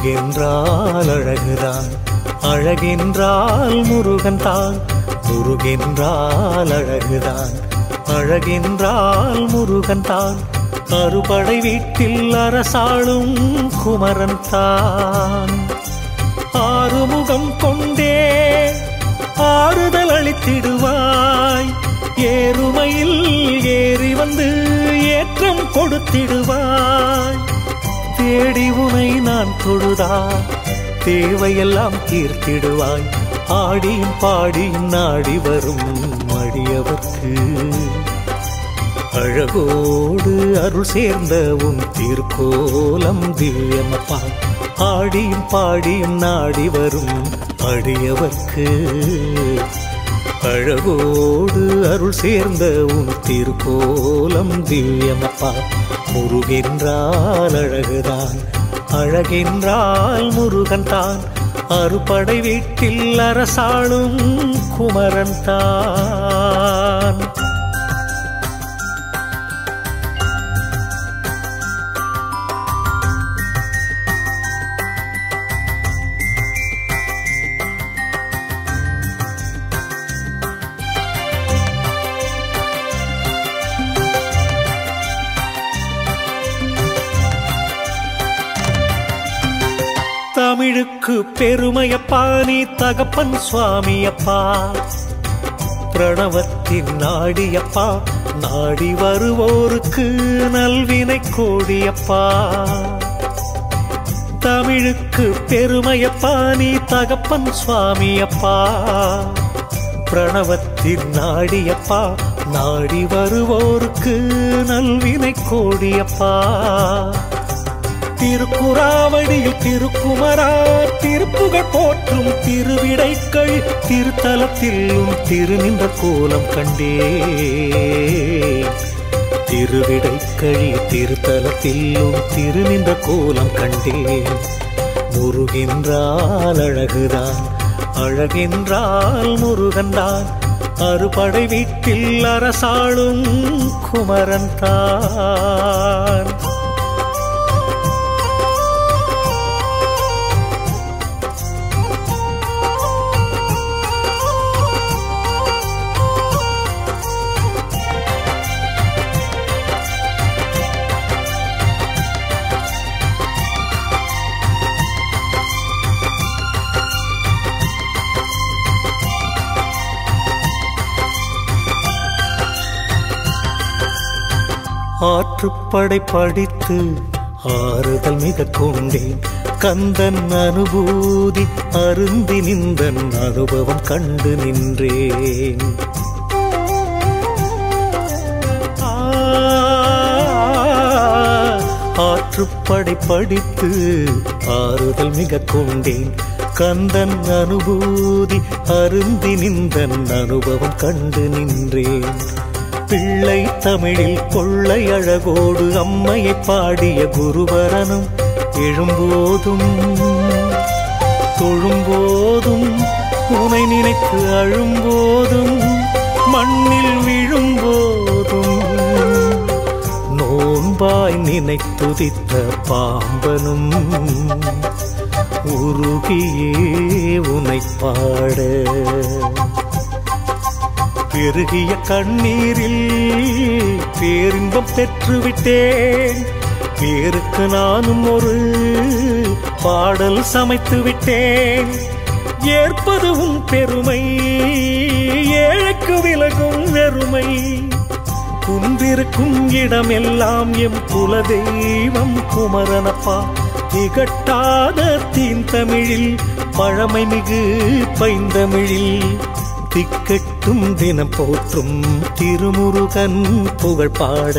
முருகென்றால் அழகுதான், அழகென்றால் முருகன் தான். முருகென்றால் அழகுதான், அழகென்றால் முருகன் தான். அறுபடை வீட்டில் அரசாளும் குமரன் தான். ஆறுமுகம் கொண்டே ஆறுதல் அளித்திடுவாய், ஏறுமையில் ஏறி வந்து ஏற்றம் கொடுத்திடுவாய். தேடி உனை நான் தொழுதா தேவையெல்லாம் தீர்த்திடுவாய். ஆடியும் பாடியும் நாடி வரும் அடியவர்க்கு அழகோடு அருள் சேர்ந்த உன் திருக்கோலம் திவ்யமப்பா. ஆடியும் பாடியும் நாடி வரும் அடியவர்க்கு அழகோடு அருள் சேர்ந்த உன் திருக்கோலம் திவ்யமப்பா. முருகென்றால் அழகுதான், அழகென்றால் முருகன் தான். அறுபடை வீட்டில் அரசாளும் குமரன் தான். தமிழுக்கு பெருமையப்பா நீ தகப்பன் சுவாமியப்பா. பிரணவத்தின் நாடியப்பா, நாடி வருவோருக்கு நல்வினை கோடியப்பா. தமிழுக்கு பெருமையப்பா நீ தகப்பன் சுவாமியப்பா. பிரணவத்தின் நாடியப்பா, நாடி வருவோருக்கு நல்வினை கோடியப்பா. திருக்குறாவடியில் திருக்குமரா திருப்புகழ் போற்றும் திருவிடைக்கள் திருத்தலத்திலும் திருநின்ற கோலம் கண்டே. திருவிடைக்கழி திருத்தலத்திலும் திருநின்ற கோலம் கண்டே. முருகென்றால் அழகுதான், அழகென்றால் முருகன்தான். அறுபடை வீட்டில் அரசாளும் குமரன் தான். ஆற்றுப்படை படித்து ஆறுதல் மிக கொண்டேன். கந்தன் அனுபூதி அருந்தி நின்றன் அனுபவம் கண்டு நின்றேன். ஆற்றுப்படை படித்து ஆறுதல் மிக கொண்டேன். கந்தன் அனுபூதி அருந்தி நின்றன் அனுபவம் கண்டு நின்றேன். பிள்ளை தமிழில் கொள்ளை அழகோடு அம்மையை பாடிய குருவரனும் எழும்போதும் தொழும்போதும் உனை நினைத்து அழும்போதும் மண்ணில் விழும்போதும் நோன்பாய் நினைத்துதித்த பாம்பனும் உருகியே உனை பாட. பெருகிய கண்ணீரில் பேரின்பம் பெற்றுவிட்டேன். பேருக்கு நானும் ஒரு பாடல் சமைத்து விட்டேன். ஏற்பது உன் பெருமை, ஏழைக்கு விலகும் வெறுமை. குன்றிருக்கும் இடமெல்லாம் எம் குல தெய்வம் குமரனப்பா. திகட்டாத தீன் தமிழில் பழமை மிகு பைந்தமிழில் திக்கட்டும் தினம் போற்றும் திருமுருகன் புகழ் பாட.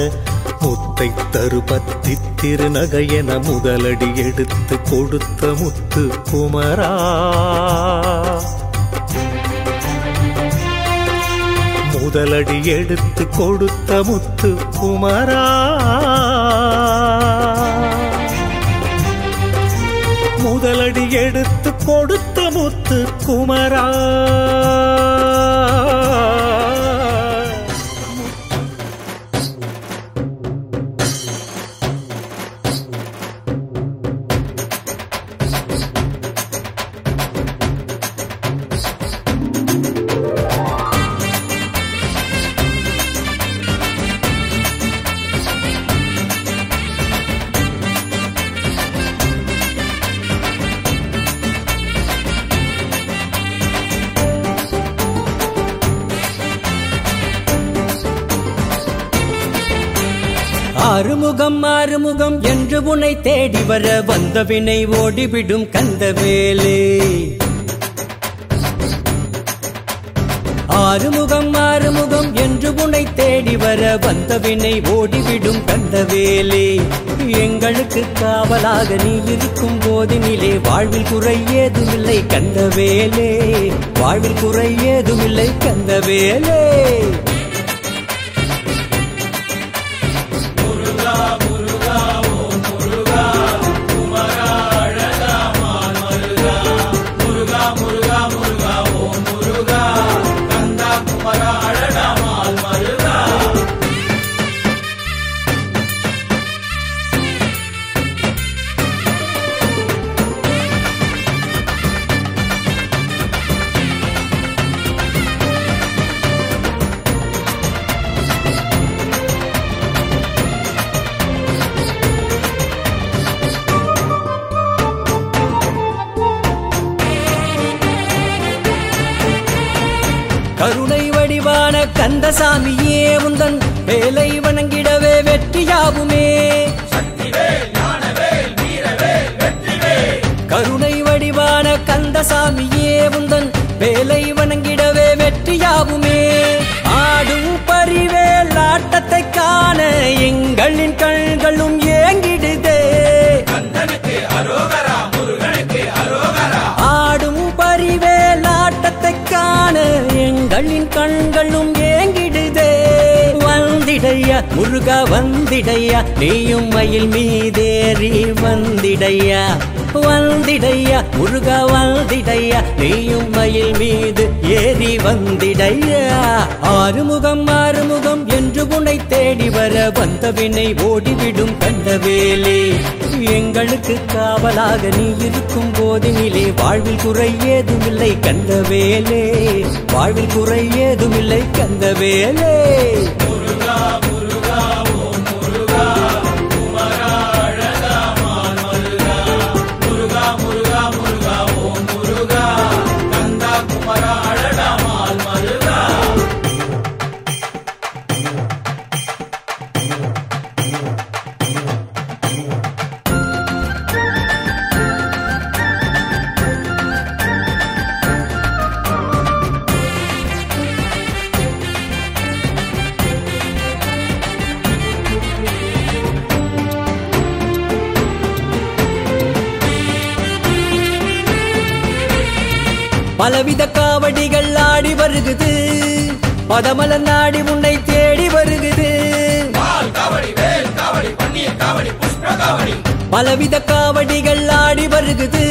முத்தை தருபத்தி திருநகையென முதலடி எடுத்து கொடுத்த முத்து குமரா. முதலடி எடுத்து கொடுத்த முத்து குமரா. முதலடி எடுத்து கொடுத்த முத்து குமரா. ஆறுமுகம் என்று உன்னை தேடி வர வந்த வினை ஓடிவிடும் கந்தவேலே. ஆறுமுகம் என்று உன்னை தேடி வர வந்த வினை ஓடிவிடும் கந்தவேலே. எங்களுக்கு காவலாக நீ இருக்கும் போதினிலே வாழ்வில் குறை ஏதுமில்லை கந்தவேலே, வாழ்வில் குறை ஏதுமில்லை கந்தவேலே. கருணை வடிவான கந்தசாமியே உந்தன் வேலை வணங்கிடவே வெற்றியாகுமே. கருணை வடிவான கந்தசாமியே உந்தன் வேலை வணங்கிடவே வெற்றியாகுமே. ஆடும் பரிவேல் ஆட்டத்தை காண எங்களின் கண்களும் ஏங்கிடுதே. ஆடும் பரிவேல் ஆட்டத்தை காண எங்களின் கண்களும் ஏங்கிடுதே. வந்திடையா முருகா வந்திடையா, நீயும் மயில் மீதேறி வந்திடையா. வந்திடையா முருகா வந்திடையா, நீயும் மயில் மீது ஏறி வந்திடையா. ஆறுமுகம் என்று உன்னை தேடி வர வந்த வினை ஓடிவிடும் கந்தவேலே. எங்களுக்கு காவலாக நீ இருக்கும் போதினிலே வாழ்வில் குறை ஏதுமில்லை கந்தவேலே, வாழ்வில் குறை ஏதுமில்லை கந்தவேலே. பலவித காவடிகள் ஆடி வருகுது, பதமல நாடி உன்னை தேடி வருகுது. பலவித காவடிகள் ஆடி வருகுது,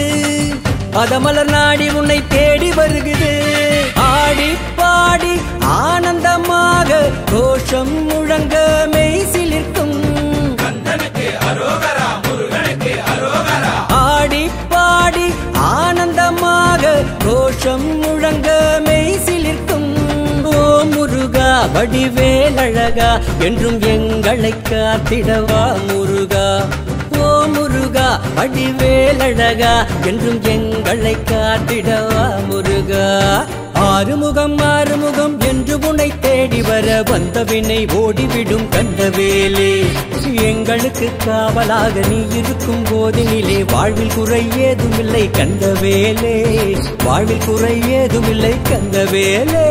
பதமலர் நாடி உன்னை தேடி வருகுது. ஆடி பாடி ஆனந்தமாக கோஷம் முழங்க மெய் சிலிர்க்கும். ஆடி பாடி ஆனந்தமாக கோஷம் முழங்க மெய் சிலிர்க்கும். ஓ முருகா வடிவேலழகா என்றும் எங்களை காத்திடவா முருகா. ஓ முருகா வடிவேலழகா என்றும் எங்களை காத்திடவா முருகா. ஆறுமுகம் என்று உன்னை தேடி வர வந்த வினை ஓடிவிடும் கந்தவேலே. எங்களுக்கு காவலாக நீ இருக்கும் போதினிலே வாழ்வில் குறை ஏதுமில்லை கந்தவேலே, வாழ்வில் குறை ஏதுமில்லை கந்தவேலே.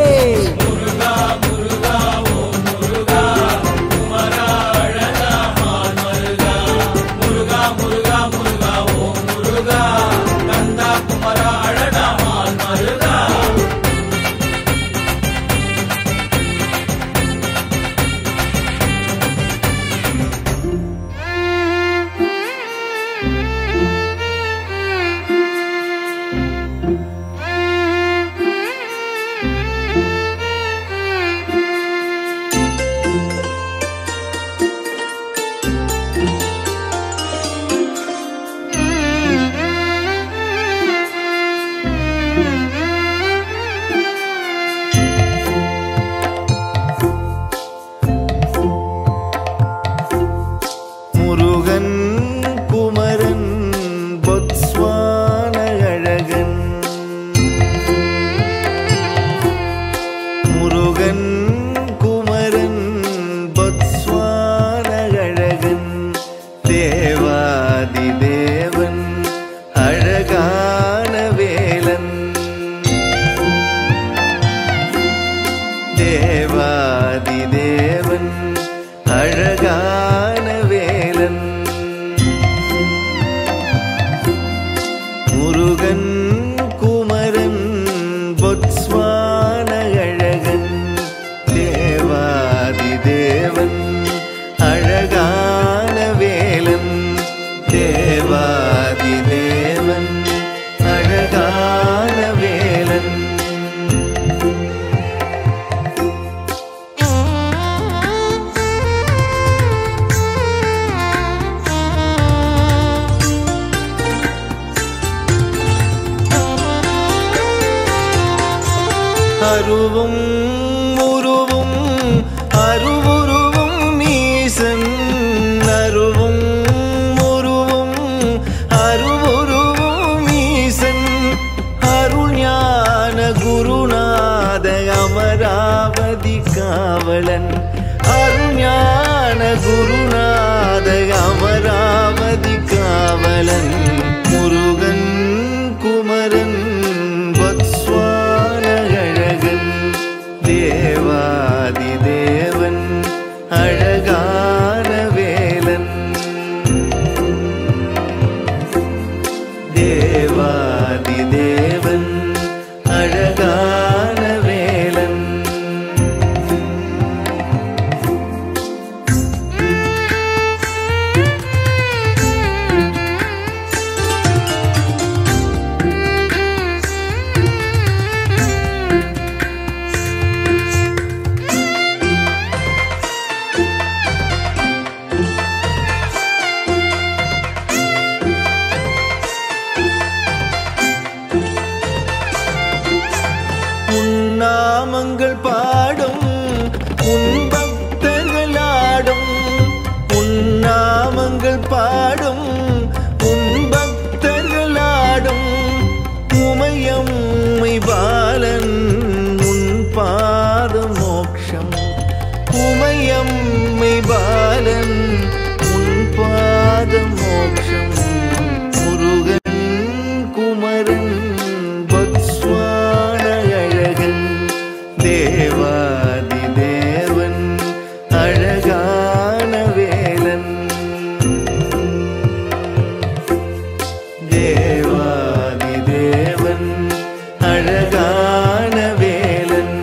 வேலன் அழகான வேலன் தேவாதி தேவன் அழகான வேலன் அருவும் உருவும் அருவுருவும் ஈசன் அருவும் உருவும் அருவுருவும் ஈசன் அருள் ஞான குருநாத அமராவதி காவலன் அருள் ஞான குருநாத அமராவதி காவலன் முருகன் குமரன் தேவாதி தேவன் அழகான வேலன் தேவாதி தேவன் அழகான வேலன் நாமங்கள் பாடும் உன் பக்தர்கள் ஆடும் உன் நாமங்கள் பாடும் உன் பக்தர்கள் ஆடும் உமையம்மை பாலன் உன் பாத மோட்சம் உமையம்மை பாலன் உன் பாத மோட்சம் முருகன் குமரன் தேவாதி தேவன் அழகான வேலன் தேவாதி தேவன் அழகான வேலன்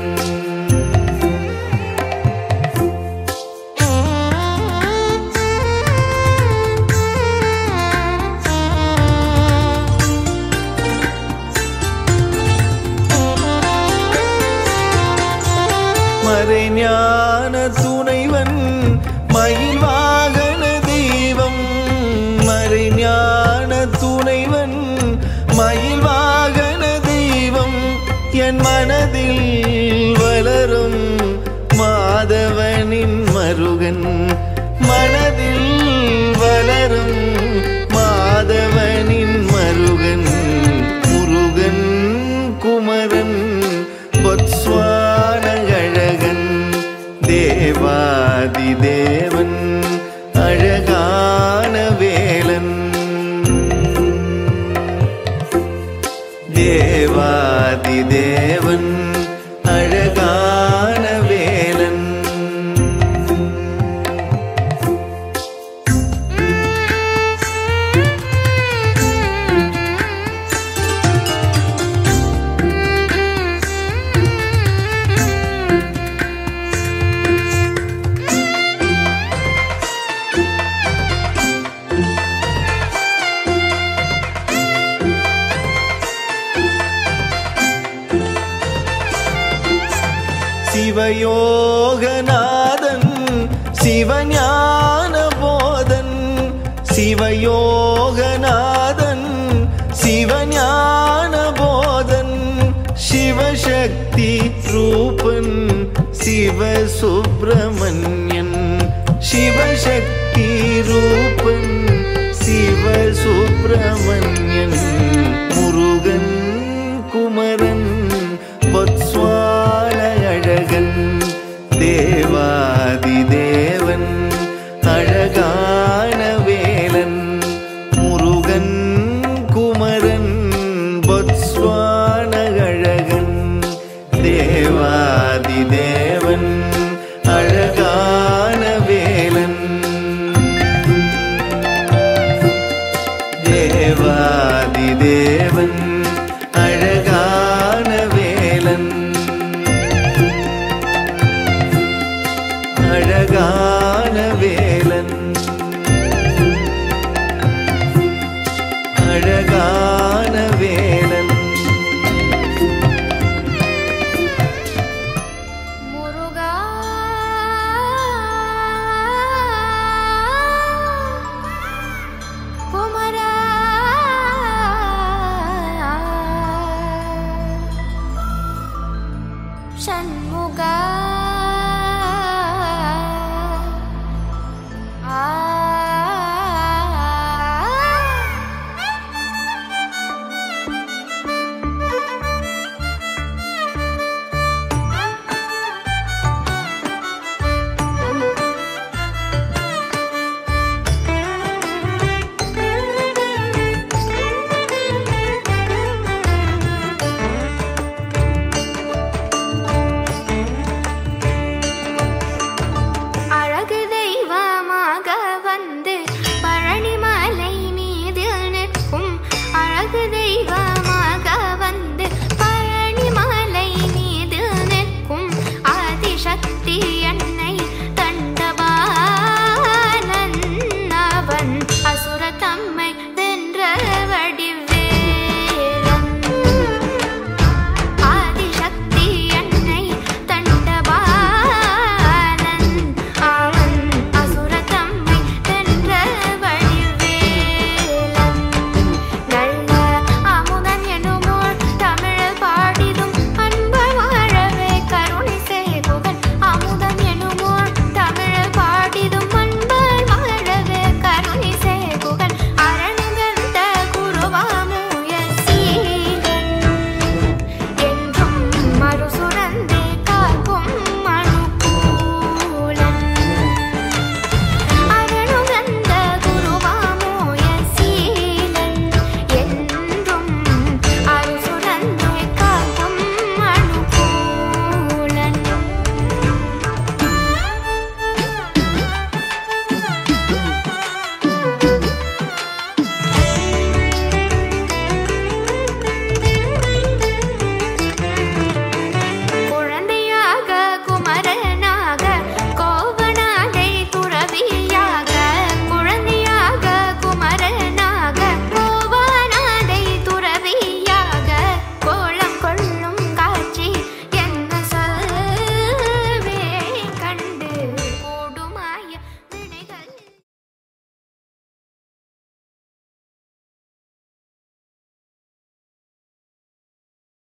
மறைஞான துணைவன் மயில் வாகன தெய்வம் மறைஞான துணைவன் மயில் வாகன தெய்வம் என் மனதில் வளரும் மாதவனின் மருகன் மனதில் வளரும் மாதவனின் மருகன் முருகன் குமரன் பொத்ஸ்வான அழகன் தேவாதி தேவன் அழகான வேலன் தேவாதி தேவன் அழகான வேலன் சிவயோகநாதன் சிவஞான போதன் சிவயோகநாதன் சிவஞான போதன் சிவசக்தி ரூபன் சிவசுப்ரமண்யன் சிவசக்தி ரூபன் சிவசுப்ரமண்யன்